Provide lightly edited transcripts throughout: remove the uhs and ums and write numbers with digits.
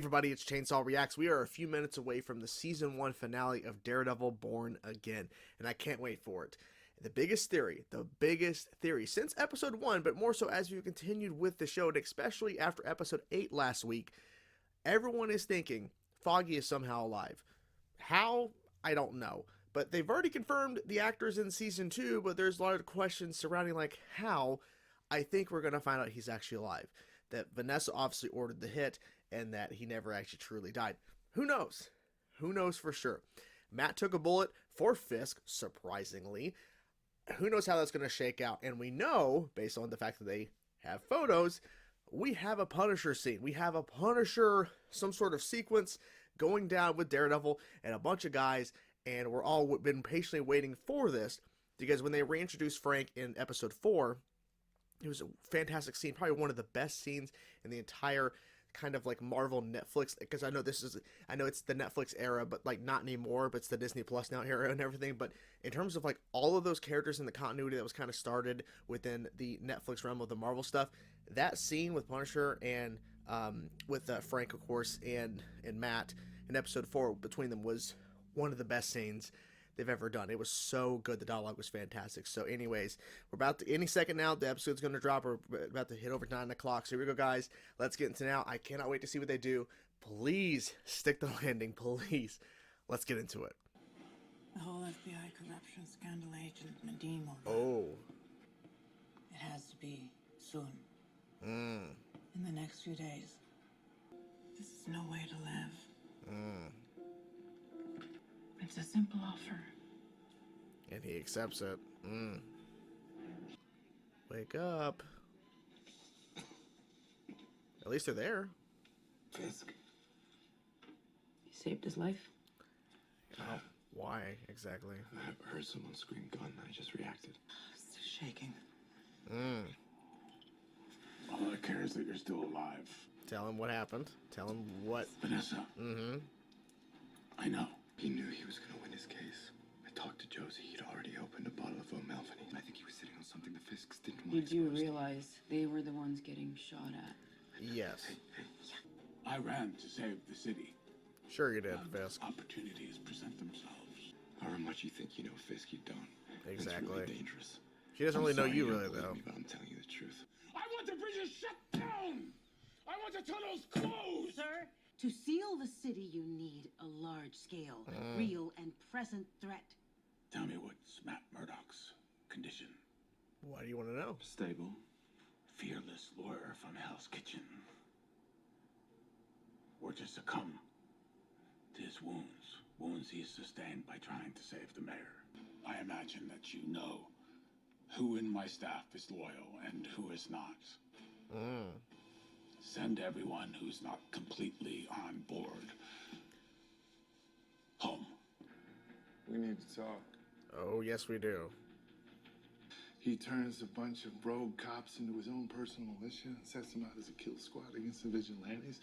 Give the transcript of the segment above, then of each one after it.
everybody, it's Chainsaw Reacts. We are a few minutes away from the Season 1 finale of Daredevil Born Again, and I can't wait for it. The biggest theory since Episode 1, but more so as we've continued with the show, and especially after Episode 8 last week, everyone is thinking Foggy is somehow alive. How? I don't know. But they've already confirmed the actors in Season 2, but there's a lot of questions surrounding, like, how. I think we're going to find out he's actually alive. That Vanessa obviously ordered the hit, and that he never actually truly died. Who knows? Who knows for sure? Matt took a bullet for Fisk, surprisingly. Who knows how that's going to shake out? And we know, based on the fact that they have photos, we have a Punisher scene. We have a Punisher, some sort of sequence going down with Daredevil and a bunch of guys, and we're all been patiently waiting for this, because when they reintroduced Frank in Episode 4, it was a fantastic scene, probably one of the best scenes in the entire kind of like Marvel Netflix, because I know it's the Netflix era, but like not anymore, but it's the Disney Plus now era and everything. But in terms of like all of those characters in the continuity that was kind of started within the Netflix realm of the Marvel stuff, that scene with Punisher and with Frank, of course, and Matt in Episode 4 between them was one of the best scenes they've ever done. It was so good. The dialogue was fantastic. So anyways, we're about to, any second now, the episode's going to drop. We're about to hit over 9 o'clock. So here we go, guys. Let's get into now. I cannot wait to see what they do. Please stick the landing. Please. Let's get into it. The whole FBI corruption scandal agent Nadeem. Oh. It has to be soon. In the next few days. This is no way to live. It's a simple offer. And he accepts it. Wake up. At least they're there. Fisk. You saved his life? Oh, why exactly? I heard someone scream gun. I just reacted. Still shaking. All I care is that you're still alive. Tell him what happened. Tell him what. Vanessa. I know. He knew he was going to win his case. I talked to Josie. He'd already opened a bottle of O'Malviny. I think he was sitting on something the Fisks didn't want. Did you realize they were the ones getting shot at? Yes. I ran to save the city. Sure you did, Fisk. Opportunities present themselves. However much you think you know Fisk, you don't. Exactly. It's really dangerous. She doesn't really know Sorry you don't really, believe though. me, but I'm telling you the truth. I want the bridges shut down! I want the tunnels closed! Sir, to seal the city, you need a large-scale, real and present threat. Tell me what's Matt Murdock's condition? Why do you want to know? Stable, fearless lawyer from Hell's Kitchen. Or to succumb to his wounds. Wounds he sustained by trying to save the mayor. I imagine that you know who in my staff is loyal and who is not. Send everyone who's not completely on board home. We need to talk. Oh, yes, we do. He turns a bunch of rogue cops into his own personal militia and sets them out as a kill squad against the vigilantes.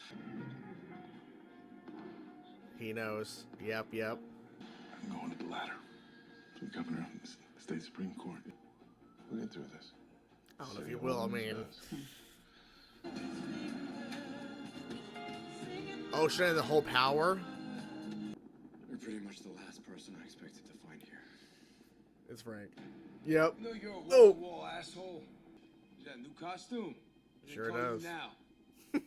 He knows. Yep. I'm going to the ladder. To the governor of the state Supreme Court. We'll get through this. I don't know if you will, I mean. Oh, should I have the whole power? You're pretty much the last person I expected to find here. It's Frank. Yep. No, you're a wall asshole. Is that a new costume? Sure does. Now,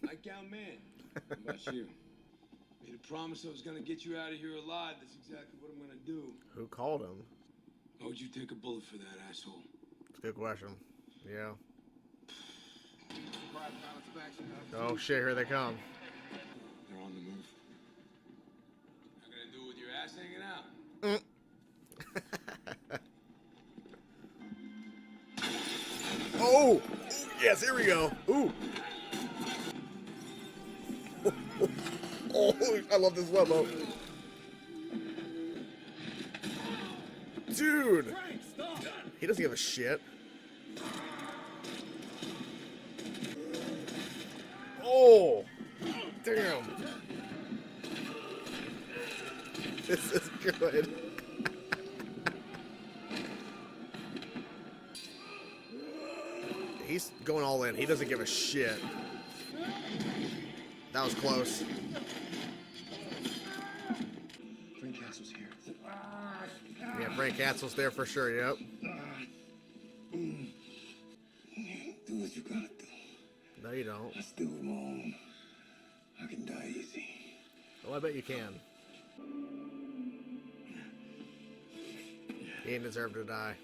nightgown man. What about you? Made a promise I was gonna get you out of here alive. That's exactly what I'm gonna do. Who called him? Why would you take a bullet for that, asshole? It's a good question. Yeah. Oh shit, here they come. They're on the move. Not gonna do it with your ass hanging out. Oh! Yes, here we go. Ooh. Oh, I love this level. Dude! He doesn't give a shit. Oh! Damn. This is good. He's going all in. He doesn't give a shit. That was close. Frank Castle's here. Yeah, Frank Castle's there for sure, yep. Do what you gotta do. No, you don't. I still am home. I can die easy. Oh, I bet you can. He didn't deserve to die.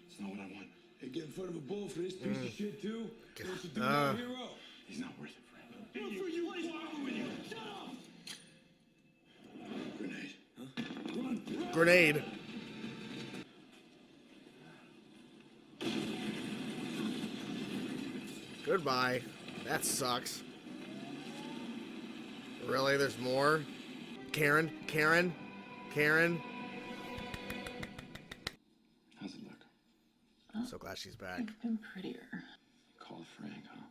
It's not what I want. Hey, get in front of a bull for this piece of shit, too? What's you do now, hero? He's not worth it, Frank. Grenade. Grenade. Goodbye. That sucks. Really? There's more? Karen? Karen? Karen? How's it look? I'm so glad she's back. I've been prettier. Call Frank, huh?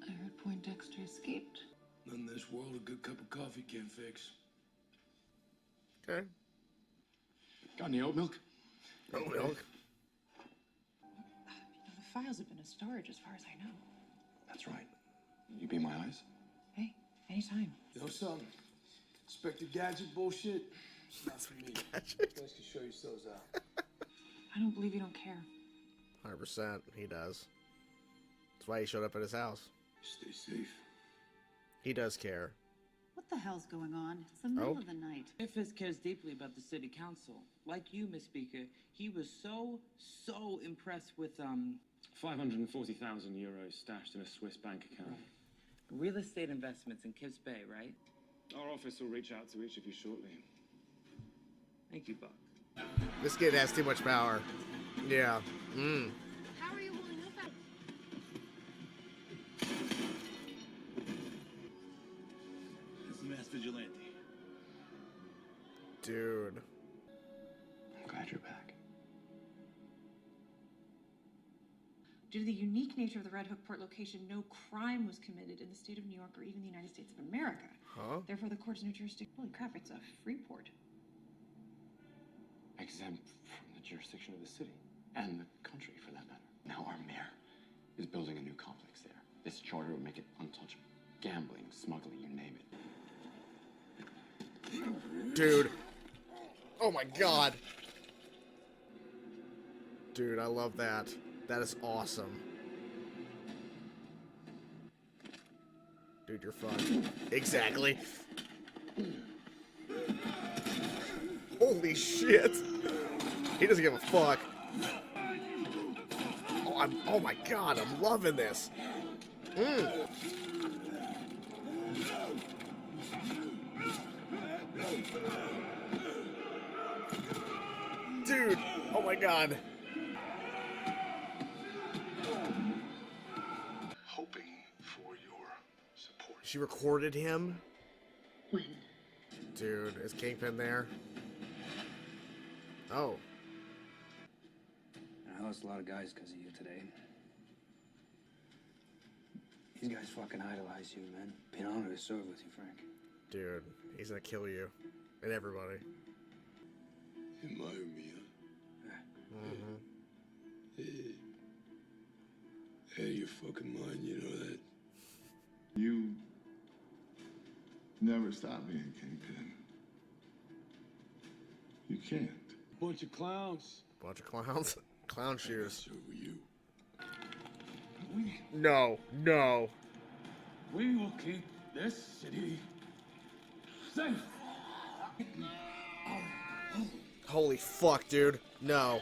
I heard Poindexter escaped. Nothing in this world a good cup of coffee can't fix. Okay. Got any oat milk? Oat milk. The files have been in storage as far as I know. That's right. You be my eyes? Hey, anytime. You know something? Inspector Gadget bullshit? It's not for me. You guys can show yourselves out. I don't believe you don't care. 100%. He does. That's why he showed up at his house. Stay safe. He does care. What the hell's going on? It's the middle of the night. Griffiths cares deeply about the city council. Like you, Miss Speaker, he was so impressed with, 540,000 euros stashed in a Swiss bank account. real estate investments in Kips Bay, right? Our office will reach out to each of you shortly. Thank you, Buck. This kid has too much power. Yeah. How are you holding up at? It's the mass vigilante. Dude. I'm glad you're back. Due to the unique nature of the Red Hook Port location, no crime was committed in the state of New York or even the United States of America. Huh? Therefore, the court has no jurisdiction. Holy crap, it's a free port. Exempt from the jurisdiction of the city and the country, for that matter. Now our mayor is building a new complex there. This charter will make it untouchable. Gambling, smuggling, you name it. Dude. Oh my god. Dude, I love that. That is awesome. Dude, you're fucked. Exactly. Holy shit. He doesn't give a fuck. Oh my god, I'm loving this. Dude, oh my god. Hoping for your support. She recorded him? When? Dude, is Kingpin there? Oh. I lost a lot of guys because of you today. These guys fucking idolize you, man. Be an honor to serve with you, Frank. Dude, he's gonna kill you. And everybody. You admire me, huh? Hey, you're fucking mine, you know that? You never stop being Kingpin. You can't. Bunch of clowns. Bunch of clowns. Clown shoes. So were you. No, no. We will keep this city safe. Holy fuck, dude. No.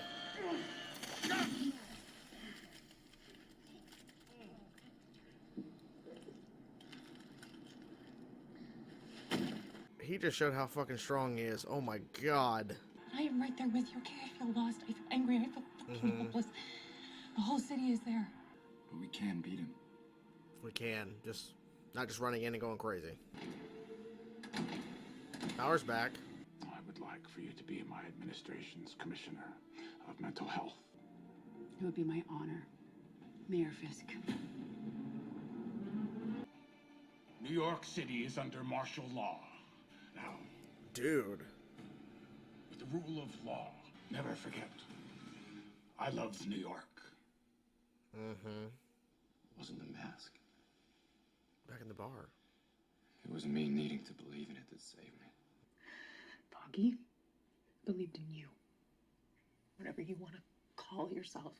He just showed how fucking strong he is. Oh my god. I am right there with you, okay? I feel lost. I feel angry. I feel fucking hopeless. The whole city is there. But we can beat him. We can. Just not just running in and going crazy. Power's back. I would like for you to be my administration's commissioner of mental health. It would be my honor. Mayor Fisk. New York City is under martial law. Now, Dude. with the rule of law, never forget. I love New York. Wasn't the mask. back in the bar. It was me needing to believe in it that saved me. Foggy believed in you. Whatever you want to call yourself.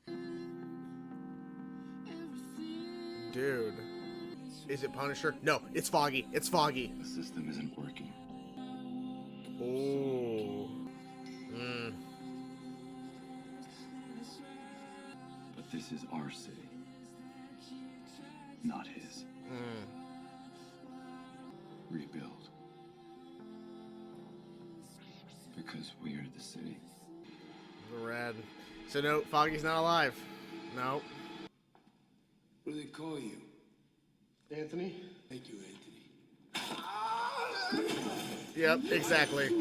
Dude. Is it Punisher? No, it's Foggy. It's Foggy. The system isn't working. Oh. But this is our city, not his. Rebuild. Because we are the city. Rad. So no, Foggy's not alive. No. What do they call you? Anthony? Thank you, Anthony. Yep, exactly.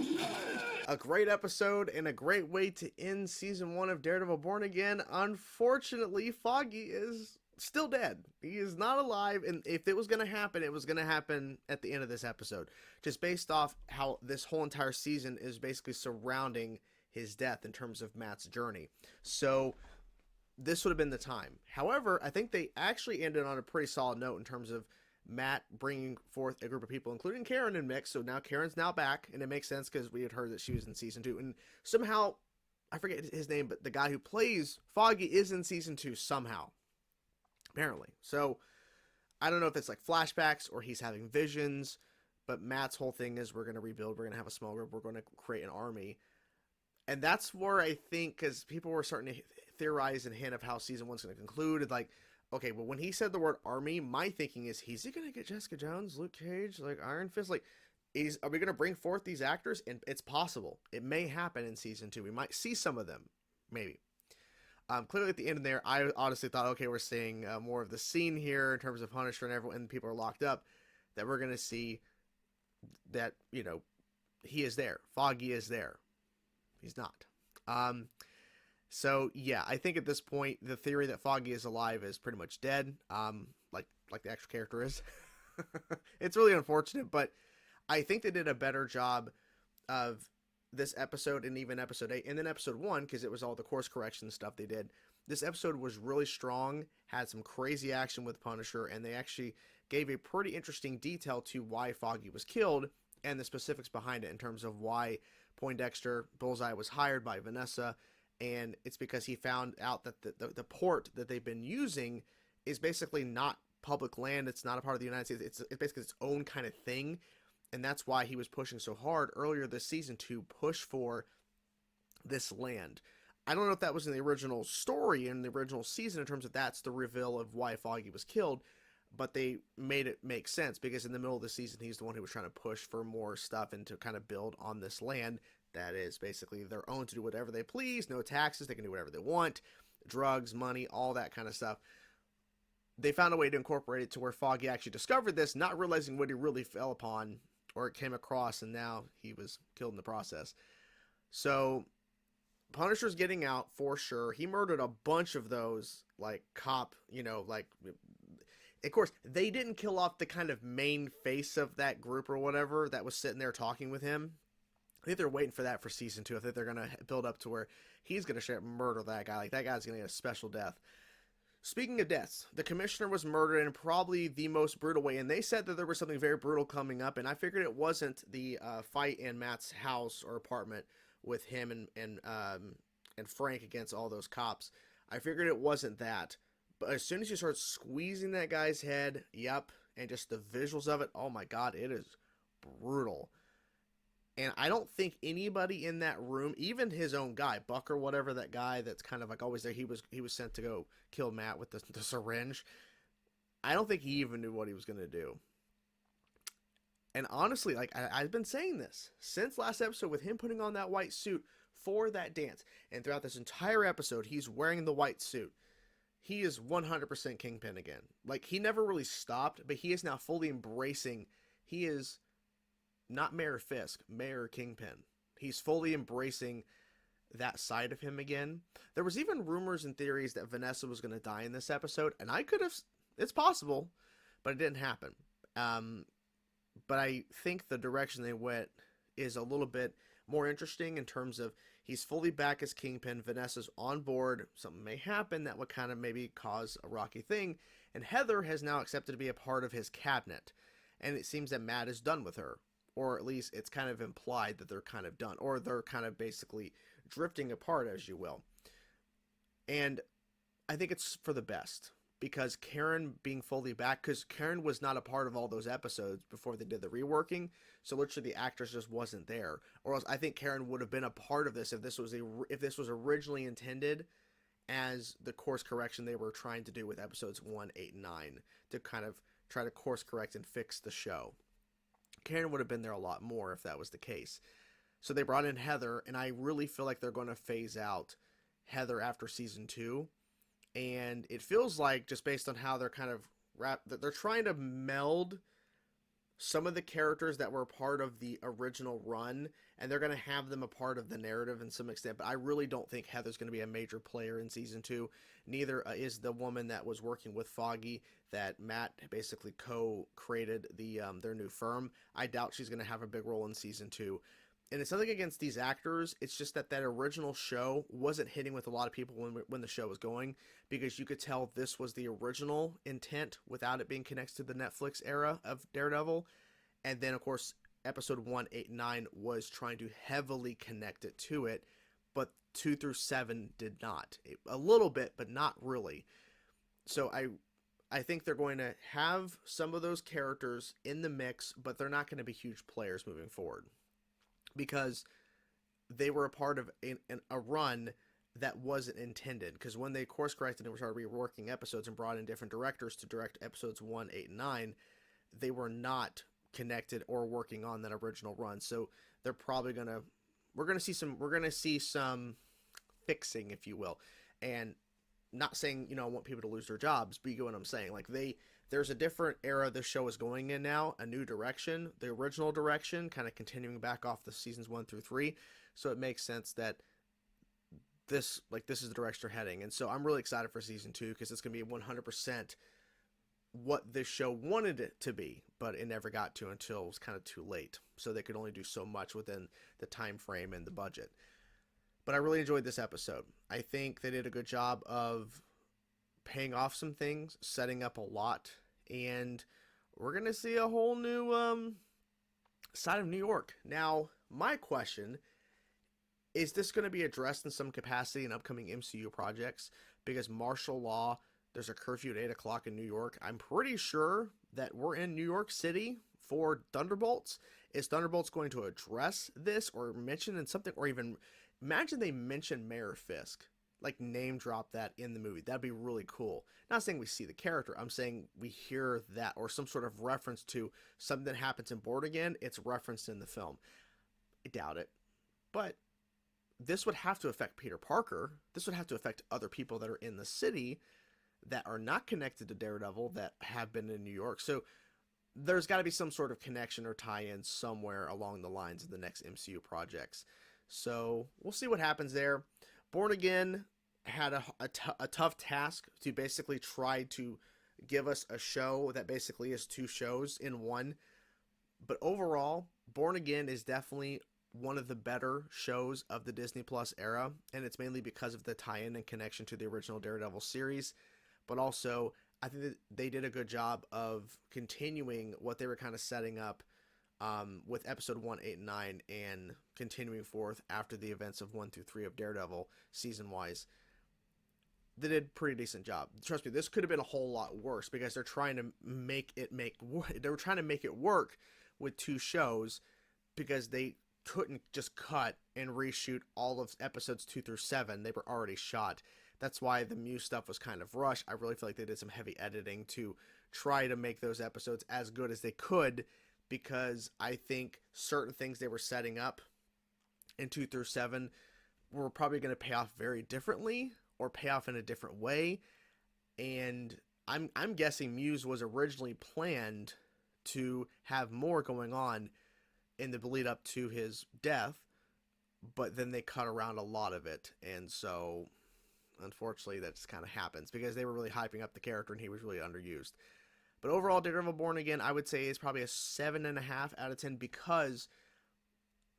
A great episode and a great way to end season 1 of Daredevil Born Again. Unfortunately, Foggy is still dead. He is not alive, and if it was going to happen, it was going to happen at the end of this episode. Just based off how this whole entire season is basically surrounding his death in terms of Matt's journey. So this would have been the time. However, I think they actually ended on a pretty solid note in terms of Matt bringing forth a group of people, including Karen in mix. So now Karen's now back, and it makes sense because we had heard that she was in season 2. And somehow, I forget his name, but the guy who plays Foggy is in season 2 somehow. Apparently. So I don't know if it's like flashbacks or he's having visions, but Matt's whole thing is we're going to rebuild, we're going to have a small group, we're going to create an army. And that's where I think, because people were starting to theorize and hint of how season 1's going to conclude, like, okay, well, when he said the word army, my thinking is, he going to get Jessica Jones, Luke Cage, like Iron Fist? Like, are we going to bring forth these actors? And it's possible. It may happen in season 2. We might see some of them, maybe. Clearly at the end of there, I honestly thought, okay, we're seeing more of the scene here in terms of Punisher and everyone, and people are locked up, that we're going to see that, you know, he is there. Foggy is there. He's not. So yeah, I think at this point, the theory that Foggy is alive is pretty much dead. Like the actual character is. It's really unfortunate, but I think they did a better job of this episode and even episode 8 and then episode 1, because it was all the course correction stuff they did. This episode was really strong, had some crazy action with Punisher, and they actually gave a pretty interesting detail to why Foggy was killed and the specifics behind it in terms of why Poindexter, Bullseye, was hired by Vanessa. And it's because he found out that the port that they've been using is basically not public land. It's not a part of the United States. It's basically its own kind of thing. And that's why he was pushing so hard earlier this season to push for this land. I don't know if that was in the original story, in the original season, in terms of that's the reveal of why Foggy was killed. But they made it make sense because in the middle of the season, he's the one who was trying to push for more stuff and to kind of build on this land that is basically their own to do whatever they please, no taxes, they can do whatever they want, drugs, money, all that kind of stuff. They found a way to incorporate it to where Foggy actually discovered this, not realizing what he really fell upon or came across, and now he was killed in the process. So Punisher's getting out for sure. He murdered a bunch of those, like, cop, you know, like, of course, they didn't kill off the kind of main face of that group or whatever that was sitting there talking with him. I think they're waiting for that for season 2. I think they're going to build up to where he's going to murder that guy. Like, that guy's going to get a special death. Speaking of deaths, the commissioner was murdered in probably the most brutal way. And they said that there was something very brutal coming up. And I figured it wasn't the fight in Matt's house or apartment with him and Frank against all those cops. I figured it wasn't that. But as soon as you start squeezing that guy's head, yep, and just the visuals of it, oh my God, it is brutal. And I don't think anybody in that room, even his own guy, Buck or whatever, that guy that's kind of like always there, he was sent to go kill Matt with the syringe. I don't think he even knew what he was going to do. And honestly, like, I've been saying this since last episode with him putting on that white suit for that dance. And throughout this entire episode, he's wearing the white suit. He is 100% Kingpin again. Like, he never really stopped, but he is now fully embracing. He is not Mayor Fisk, Mayor Kingpin. He's fully embracing that side of him again. There was even rumors and theories that Vanessa was going to die in this episode, and I could have, it's possible, but it didn't happen. But I think the direction they went is a little bit more interesting in terms of He's fully back as Kingpin. Vanessa's on board. Something may happen that would kind of maybe cause a rocky thing. And Heather has now accepted to be a part of his cabinet. And it seems that Matt is done with her. Or at least it's kind of implied that they're kind of done. Or they're kind of basically drifting apart, as you will. And I think it's for the best. Because Karen being fully back, because Karen was not a part of all those episodes before they did the reworking, so literally the actress just wasn't there. Or else I think Karen would have been a part of this if this was originally intended as the course correction they were trying to do with episodes 1, 8, and 9 to kind of try to course correct and fix the show. Karen would have been there a lot more if that was the case. So they brought in Heather, and I really feel like they're going to phase out Heather after season 2. And it feels like, just based on how they're kind of they're trying to meld some of the characters that were part of the original run, and they're going to have them a part of the narrative in some extent. But I really don't think Heather's going to be a major player in season 2. Neither is the woman that was working with Foggy that Matt basically co-created their new firm. I doubt she's going to have a big role in season 2. And it's nothing against these actors. It's just that original show wasn't hitting with a lot of people when the show was going, because you could tell this was the original intent without it being connected to the Netflix era of Daredevil. And then, of course, episode 1, 8, and 9 was trying to heavily connect it to it, but 2 through 7 did not. A little bit, but not really. So I think they're going to have some of those characters in the mix, but they're not going to be huge players moving forward. Because they were a part of a run that wasn't intended. Because when they course corrected and started reworking episodes and brought in different directors to direct episodes 1, 8, and 9, they were not connected or working on that original run. So they're probably we're gonna see some fixing, if you will. And not saying, I want people to lose their jobs, but you get what I'm saying. Like there's a different era this show is going in now, a new direction, the original direction, kind of continuing back off the seasons 1 through 3. So it makes sense that this is the direction they're heading. And so I'm really excited for season 2, because it's going to be 100% what this show wanted it to be, but it never got to until it was kind of too late. So they could only do so much within the time frame and the budget. But I really enjoyed this episode. I think they did a good job of paying off some things, setting up a lot, and we're going to see a whole new side of New York. Now, my question, is this going to be addressed in some capacity in upcoming MCU projects? Because martial law, there's a curfew at 8 o'clock in New York. I'm pretty sure that we're in New York City for Thunderbolts. Is Thunderbolts going to address this or mention in something, or even imagine they mention Mayor Fisk? Like name drop that in the movie. That'd be really cool. Not saying we see the character. I'm saying we hear that, or some sort of reference to something that happens in Born Again. It's referenced in the film. I doubt it. But this would have to affect Peter Parker. This would have to affect other people that are in the city that are not connected to Daredevil that have been in New York. So there's got to be some sort of connection or tie-in somewhere along the lines of the next MCU projects. So we'll see what happens there. Born Again had a tough task to basically try to give us a show that basically is 2 shows in one. But overall, Born Again is definitely one of the better shows of the Disney Plus era, and it's mainly because of the tie-in and connection to the original Daredevil series. But also, I think that they did a good job of continuing what they were kind of setting up with episode 1, 8, and 9, and continuing forth after the events of 1 through 3 of Daredevil season-wise. They did a pretty decent job. Trust me, this could have been a whole lot worse, because they're trying to make it work with 2 shows, because they couldn't just cut and reshoot all of episodes 2 through 7. They were already shot. That's why the Muse stuff was kind of rushed. I really feel like they did some heavy editing to try to make those episodes as good as they could, because I think certain things they were setting up in 2 through 7 were probably going to pay off very differently, or pay off in a different way. And I'm guessing Muse was originally planned to have more going on in the lead up to his death, but then they cut around a lot of it. And so unfortunately that just kind of happens, because they were really hyping up the character and he was really underused. But overall, Daredevil Born Again, I would say, is probably a 7.5 out of 10, because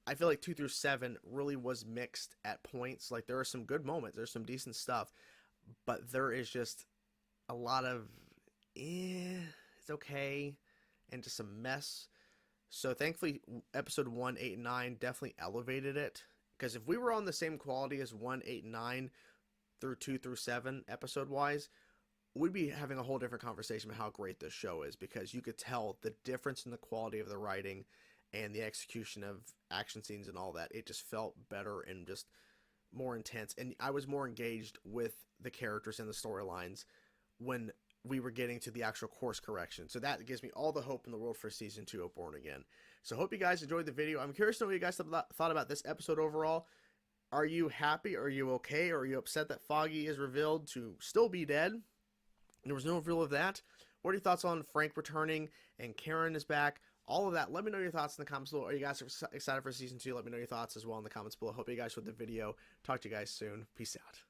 I feel like 2 through 7 really was mixed at points. Like, there are some good moments, there's some decent stuff, but there is just a lot of it's okay, and just a mess. So thankfully, episode 1, 8, and 9 definitely elevated it. Because if we were on the same quality as 1, 8, and 9 through 2 through 7 episode wise, we'd be having a whole different conversation about how great this show is, because you could tell the difference in the quality of the writing and the execution of action scenes and all that. It just felt better and just more intense, and I was more engaged with the characters and the storylines when we were getting to the actual course correction. So that gives me all the hope in the world for season 2 of Born Again. So hope you guys enjoyed the video. I'm curious to know what you guys thought about this episode overall. Are you happy? Are you okay? Or are you upset that Foggy is revealed to still be dead? There was no reveal of that. What are your thoughts on Frank returning and Karen is back? All of that. Let me know your thoughts in the comments below. Are you guys excited for season 2? Let me know your thoughts as well in the comments below. Hope you guys enjoyed the video. Talk to you guys soon. Peace out.